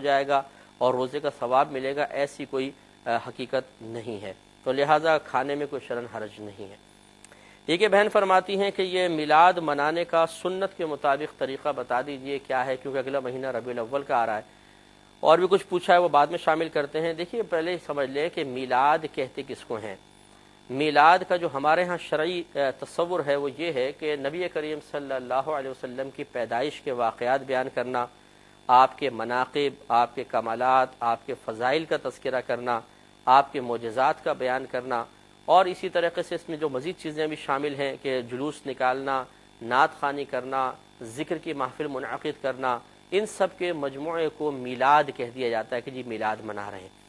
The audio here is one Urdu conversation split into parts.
جائے گا اور روزے کا ثواب ملے گا، ایسی کوئی حقیقت نہیں ہے، تو لہٰذا کھانے میں کوئی شرعاً حرج نہیں ہے۔ ایک بہن فرماتی ہیں کہ یہ میلاد منانے کا سنت کے مطابق طریقہ بتا دیجئے کیا ہے، کیونکہ اگلا مہینہ ربیع الاول کا آ رہا ہے، اور بھی کچھ پوچھا ہے وہ بعد میں شامل کرتے ہیں۔ دیکھیے پہلے سمجھ لیں کہ میلاد کہتے کس کو ہیں۔ میلاد کا جو ہمارے ہاں شرعی تصور ہے وہ یہ ہے کہ نبی کریم صلی اللہ علیہ وسلم کی پیدائش کے واقعات بیان کرنا، آپ کے مناقب، آپ کے کمالات، آپ کے فضائل کا تذکرہ کرنا، آپ کے معجزات کا بیان کرنا، اور اسی طریقے سے اس میں جو مزید چیزیں بھی شامل ہیں کہ جلوس نکالنا، نعت خوانی کرنا، ذکر کی محفل منعقد کرنا، ان سب کے مجموعے کو میلاد کہہ دیا جاتا ہے کہ جی میلاد منا رہے ہیں۔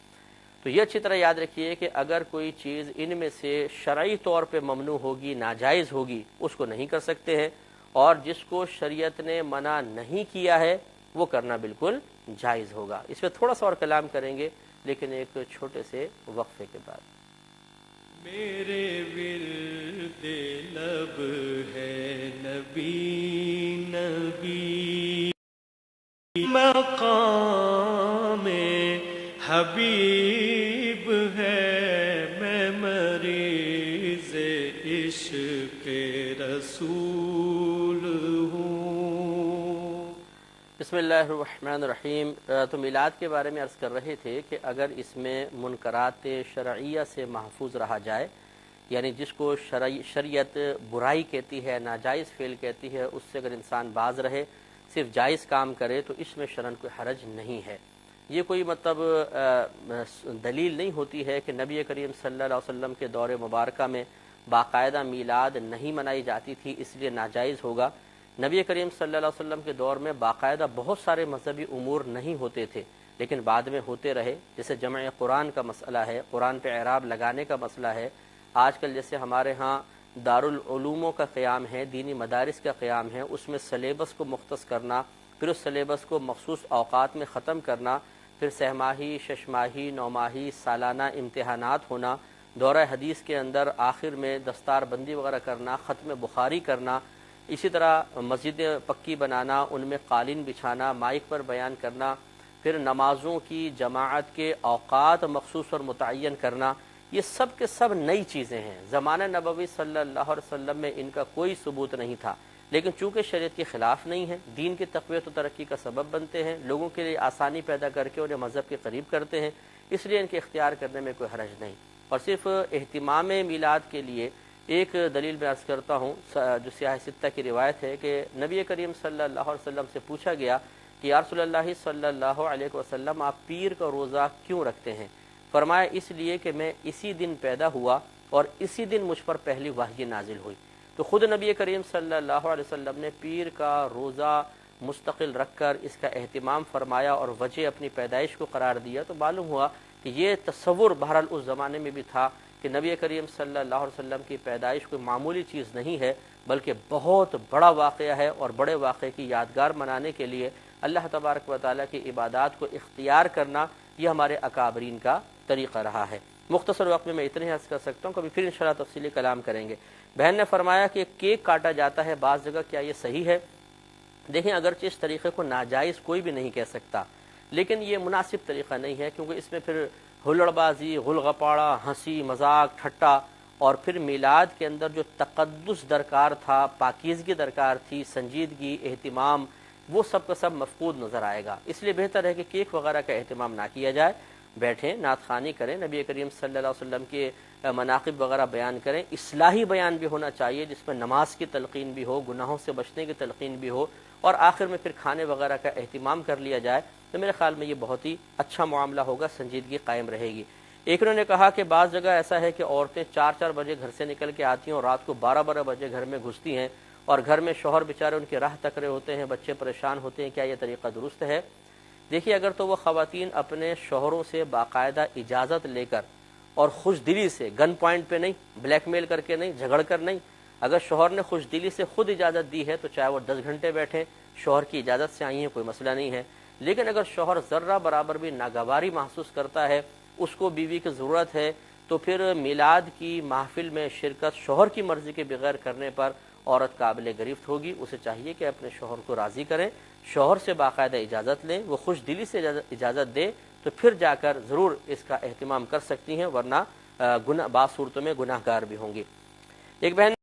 تو یہ اچھی طرح یاد رکھیے کہ اگر کوئی چیز ان میں سے شرعی طور پہ ممنوع ہوگی، ناجائز ہوگی، اس کو نہیں کر سکتے ہیں، اور جس کو شریعت نے منع نہیں کیا ہے وہ کرنا بالکل جائز ہوگا۔ اس پہ تھوڑا سا اور کلام کریں گے لیکن ایک چھوٹے سے وقفے کے بعد۔ میرے ورد لب ہے نبی نبی، مقام حبیب ہے، میں مریض عشق رسول ہوں۔ بسم اللہ الرحمن الرحیم۔ تو میلاد کے بارے میں عرض کر رہے تھے کہ اگر اس میں منکرات شرعیہ سے محفوظ رہا جائے، یعنی جس کو شریعت برائی کہتی ہے، ناجائز فعل کہتی ہے، اس سے اگر انسان باز رہے، صرف جائز کام کرے، تو اس میں شرعاً کوئی حرج نہیں ہے۔ یہ کوئی مطلب دلیل نہیں ہوتی ہے کہ نبی کریم صلی اللہ علیہ وسلم کے دور مبارکہ میں باقاعدہ میلاد نہیں منائی جاتی تھی اس لیے ناجائز ہوگا۔ نبی کریم صلی اللہ علیہ وسلم کے دور میں باقاعدہ بہت سارے مذہبی امور نہیں ہوتے تھے لیکن بعد میں ہوتے رہے، جیسے جمع قرآن کا مسئلہ ہے، قرآن پہ اعراب لگانے کا مسئلہ ہے۔ آج کل جیسے ہمارے ہاں دارالعلوموں کا قیام ہے، دینی مدارس کا قیام ہے، اس میں سلیبس کو مختص کرنا، پھر اس سلیبس کو مخصوص اوقات میں ختم کرنا، پھر سہ ماہی، شش ماہی، نو ماہی، سالانہ امتحانات ہونا، دورہ حدیث کے اندر آخر میں دستار بندی وغیرہ کرنا، ختم بخاری کرنا، اسی طرح مسجدیں پکی بنانا، ان میں قالین بچھانا، مائک پر بیان کرنا، پھر نمازوں کی جماعت کے اوقات مخصوص اور متعین کرنا، یہ سب کے سب نئی چیزیں ہیں۔ زمانہ نبوی صلی اللہ علیہ وسلم میں ان کا کوئی ثبوت نہیں تھا، لیکن چونکہ شریعت کے خلاف نہیں ہے، دین کی تقویت و ترقی کا سبب بنتے ہیں، لوگوں کے لیے آسانی پیدا کر کے انہیں مذہب کے قریب کرتے ہیں، اس لیے ان کے اختیار کرنے میں کوئی حرج نہیں۔ اور صرف اہتمام میلاد کے لیے ایک دلیل میں عرض کرتا ہوں، جو سیاہ ستہ کی روایت ہے کہ نبی کریم صلی اللہ علیہ وسلم سے پوچھا گیا کہ یا رسول اللہ صلی اللہ علیہ وسلم آپ پیر کا روزہ کیوں رکھتے ہیں؟ فرمایا اس لیے کہ میں اسی دن پیدا ہوا اور اسی دن مجھ پر پہلی وحی نازل ہوئی۔ تو خود نبی کریم صلی اللہ علیہ وسلم نے پیر کا روزہ مستقل رکھ کر اس کا اہتمام فرمایا اور وجہ اپنی پیدائش کو قرار دیا، تو معلوم ہوا کہ یہ تصور بہرحال اس زمانے میں بھی تھا کہ نبی کریم صلی اللہ علیہ وسلم کی پیدائش کوئی معمولی چیز نہیں ہے بلکہ بہت بڑا واقعہ ہے، اور بڑے واقعے کی یادگار منانے کے لیے اللہ تبارک و تعالیٰ کی عبادات کو اختیار کرنا یہ ہمارے اکابرین کا طریقہ رہا ہے۔ مختصر وقت میں میں اتنے ہی عرض کر سکتا ہوں، کبھی پھر انشاءاللہ تفصیلی کلام کریں گے۔ بہن نے فرمایا کہ کیک کاٹا جاتا ہے بعض جگہ، کیا یہ صحیح ہے؟ دیکھیں اگرچہ اس طریقے کو ناجائز کوئی بھی نہیں کہہ سکتا لیکن یہ مناسب طریقہ نہیں ہے، کیونکہ اس میں پھر ہلڑ بازی، غل غپاڑا، ہنسی مذاق، ٹھٹا، اور پھر میلاد کے اندر جو تقدس درکار تھا، پاکیزگی درکار تھی، سنجیدگی، اہتمام، وہ سب کا سب مفقود نظر آئے گا۔ اس لیے بہتر ہے کہ کیک وغیرہ کا اہتمام نہ کیا جائے، بیٹھیں نعت خوانی کریں، نبی کریم صلی اللہ علیہ وسلم کے مناقب وغیرہ بیان کریں، اصلاحی بیان بھی ہونا چاہیے جس میں نماز کی تلقین بھی ہو، گناہوں سے بچنے کی تلقین بھی ہو، اور آخر میں پھر کھانے وغیرہ کا اہتمام کر لیا جائے، تو میرے خیال میں یہ بہت ہی اچھا معاملہ ہوگا، سنجیدگی قائم رہے گی۔ ایک انہوں نے کہا کہ بعض جگہ ایسا ہے کہ عورتیں 4 بجے گھر سے نکل کے آتی ہیں اور رات کو 12 بجے گھر میں گھستی ہیں، اور گھر میں شوہر بیچارے ان کی راہ تک رہے ہوتے ہیں، بچے پریشان ہوتے ہیں، کیا یہ طریقہ درست ہے؟ دیکھیے اگر تو وہ خواتین اپنے شوہروں سے باقاعدہ اجازت لے کر اور خوش دلی سے، گن پوائنٹ پہ نہیں، بلیک میل کر کے نہیں، جھگڑ کر نہیں، اگر شوہر نے خوش دلی سے خود اجازت دی ہے تو چاہے وہ 10 گھنٹے بیٹھیں، شوہر کی اجازت سے آئی ہیں، کوئی مسئلہ نہیں ہے۔ لیکن اگر شوہر ذرہ برابر بھی ناگواری محسوس کرتا ہے، اس کو بیوی کی ضرورت ہے، تو پھر میلاد کی محفل میں شرکت شوہر کی مرضی کے بغیر کرنے پر عورت قابل گرفت ہوگی۔ اسے چاہیے کہ اپنے شوہر کو راضی کریں، شوہر سے باقاعدہ اجازت لیں، وہ خوش دلی سے اجازت دے تو پھر جا کر ضرور اس کا اہتمام کر سکتی ہیں، ورنہ بعض صورتوں میں گناہ گار بھی ہوں گی۔ ایک بہن